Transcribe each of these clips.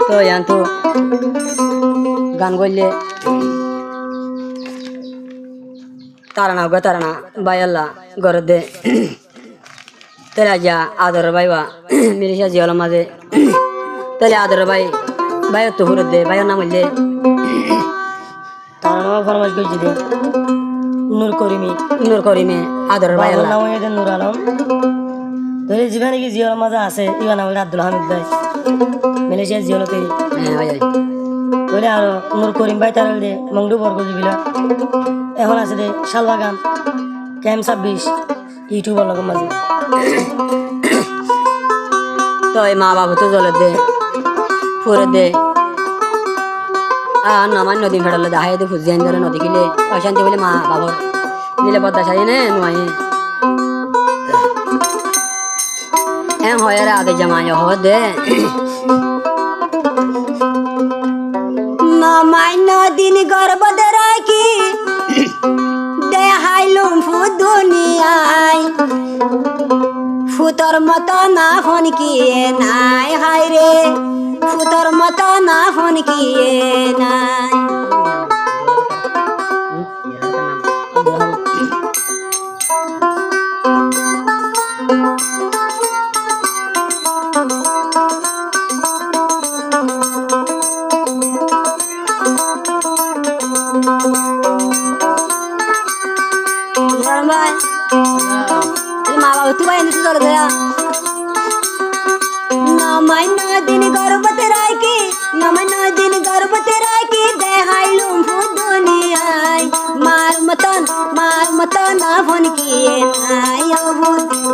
তো ইয়ান তো গান করলে তারানা গো তারানা বাইল্লা গর দে তেরা যা আদর বাইবা মিরিশা জিয়াল মাঝে তেলে আদর ভাই ভাইয়ের তো হুর দে ভাইয়ের নাম হইলে তারানা ফরমাইশ করছি দে নূর করিমে আদর ভাই বাবার নাম হয়ে নূর আলম ধরে যেখানে কি জিয়ার মাঝে আছে ইবা নাম হইলে আব্দুল হামিদ ভাই মালয়েশিয়া জিয়াল তৈরি হ্যাঁ ভাই ধরে আর নূর করিম ভাই তার দে মংডু বর্গ দিবিলা এখন আছে দে শালবাগান ক্যাম 26 ইউটিউবার লগর মাঝে তো এই মা বাবা তো জলে দে ফুরে দে আর নামান নদী ফেড়ালে দাহাই দে ফুজিয়ান ধরে নদী গিলে অশান্তি বলে মা বাবার মিলে পদ্মা সারি নে নুয়াই এম হয় রে আদে জামাই হওয়া দে নামাই নদীন গর্বদ রাখি দেহাইলুম ফু দুনিয়ায় ফুতর মতো না ফোন কিয়ে নাই হাই রে ফুতর মতো না ফোন কিয়ে নাই মা বাবা তুই ভাই নিতে চলে গয়া নমাই নদিন গর্বতে রাখি নমাই নদিন গর্বতে রাখি দেহাইলুম ফু দুনিয়ায় মার মতো না ফোন কিয়ে নাই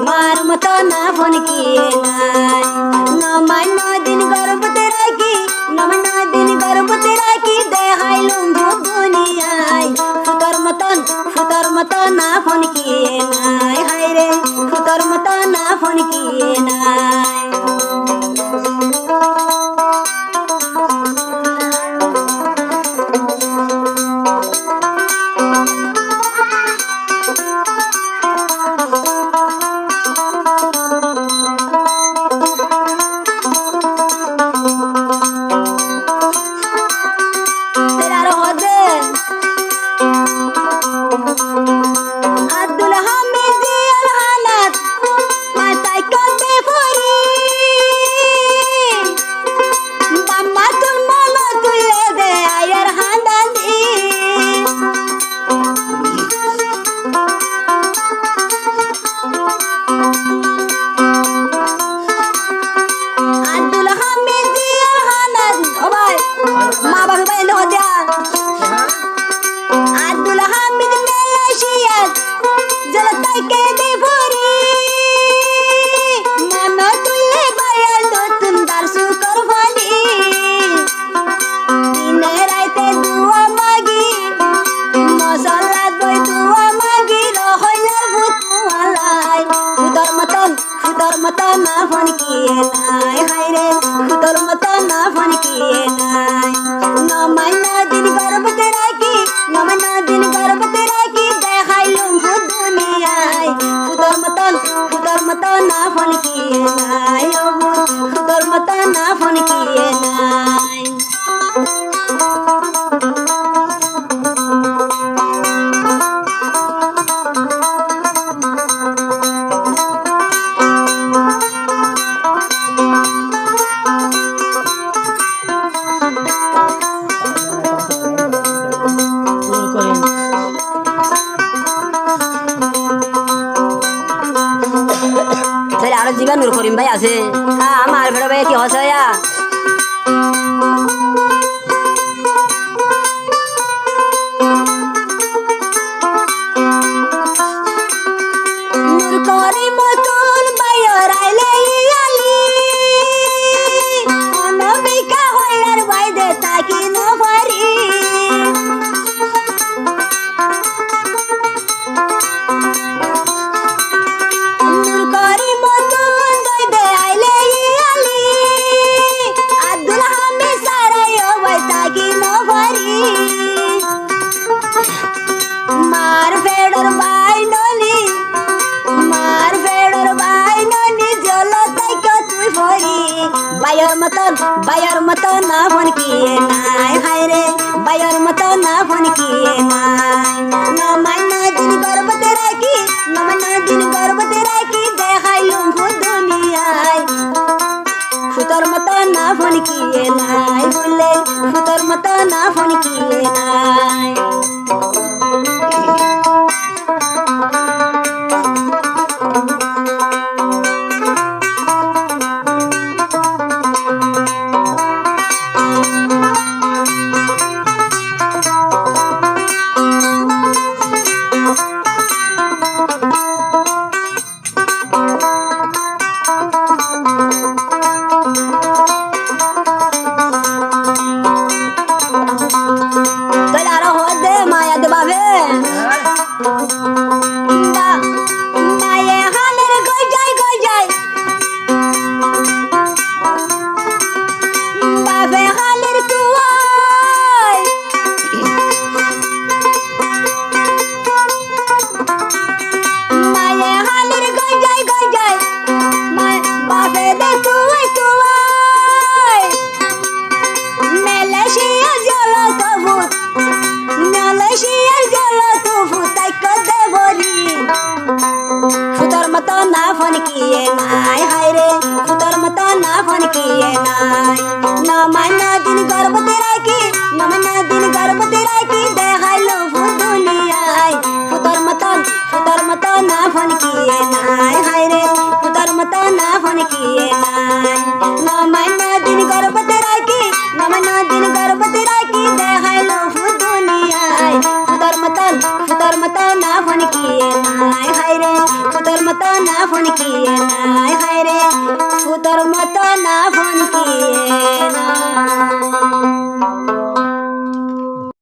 মার মতো না ফোন কিয়ে নাই নমাই নদিন গর্বতে রাখি নমাই নদিন গর্বতে রাখি দেহাইলুম ফু দুনিয়ায় ফুতর মতো না ফোন কিয়ে নাই হাই রে ফুতর মতো না ফোন কিয়ে নাই আব্দুল হামিদ জিয়াল হানাত মাথায় কাঁদে পড়ি বাম্মা তুল মালা তুলে দে আয়ের হান্দানি আব্দুল হামিদ জিয়াল হানাত ও ভাই মা বাবা ভাই লো দেয়া আব্দুল হামিদ মালয়েশিয়া জলতাই কে দে ভরি মন তুলে বায়াল নতুন দারসু করবানি দিনে রাতে দুয়া মাগি মশলা দই দুয়া মাগি রহলার ভুতুয়ালাই ফুদর মতন না ফোন কিয়ে নাই হাই রে ফুদর মতন না ফোন কিয়ে নাই নমাই নদিন গর্বতে রাখি নমাই নদিন গর্বতে রাখি দেখাইলুম ভূ দুনিয়ায় ফুদর মতন না ফোন কিয়ে নাই ও ফুদর মতন না ফোন কিয়ে নাই নূর করিম তাহলে আরো জিগা নূর করিম ভাই আছে আমার ভেড়া ভাই কি হসয়া নূর করিম কোন ভাইয়ের আইলে ইয়ালি অনবিকা হইয়ার ভাই দে তাকি না পারি নূর করিম কোন দই দে আইলে ইয়ালি আব্দুল হামিদ সারাই বায়ার মতো না ফোন কিয়ে নাই হায় রে বায়ার মতো না ফোন কিয়ে নাই নমান্য দিন গর্ভতে রাখি নমান্য দিন গর্ভতে রাখি দেখাইলুম দুনিয়ায় ফুতর মতো না ফোন কিয়ে নাই বলে ফুতর মতো না ফোন কিয়ে নাই তাহলে আরো হদে মায়া দেবাবে মায়ে হালের গই যায় বাপে হালের কুয়ায় মায়ে হালের গই যায় বাপে দে কুয়ায় মেলেশিয়া জল তবু মেলেশিয়ার জল তবু তাই কদে বলি ফুতর মতো না ফোন কিয়ে নাই হায় রে ফুতর মতো না ফোন কিয়ে নাই নমান্য দিন গর্ভতে রাখি নমান্য দিন গর্ভতে রাখি দেখাইলো দুনিয়ায় ফুতর মতো না ফোন কিয়ে নাই হায় রে ফুতর মতো না ফোন কিয়ে নাই নমান্য দিন গর্ভতে রাখি নমান্য দিন গর্ভতে রাখি দেখাইলো দুনিয়ায় ফুতর মতো না ফোন কিয়ে নাই হায় রে ফুতর মতো না ফোন কিয়ে নাই হায় রে ফুতর মতো না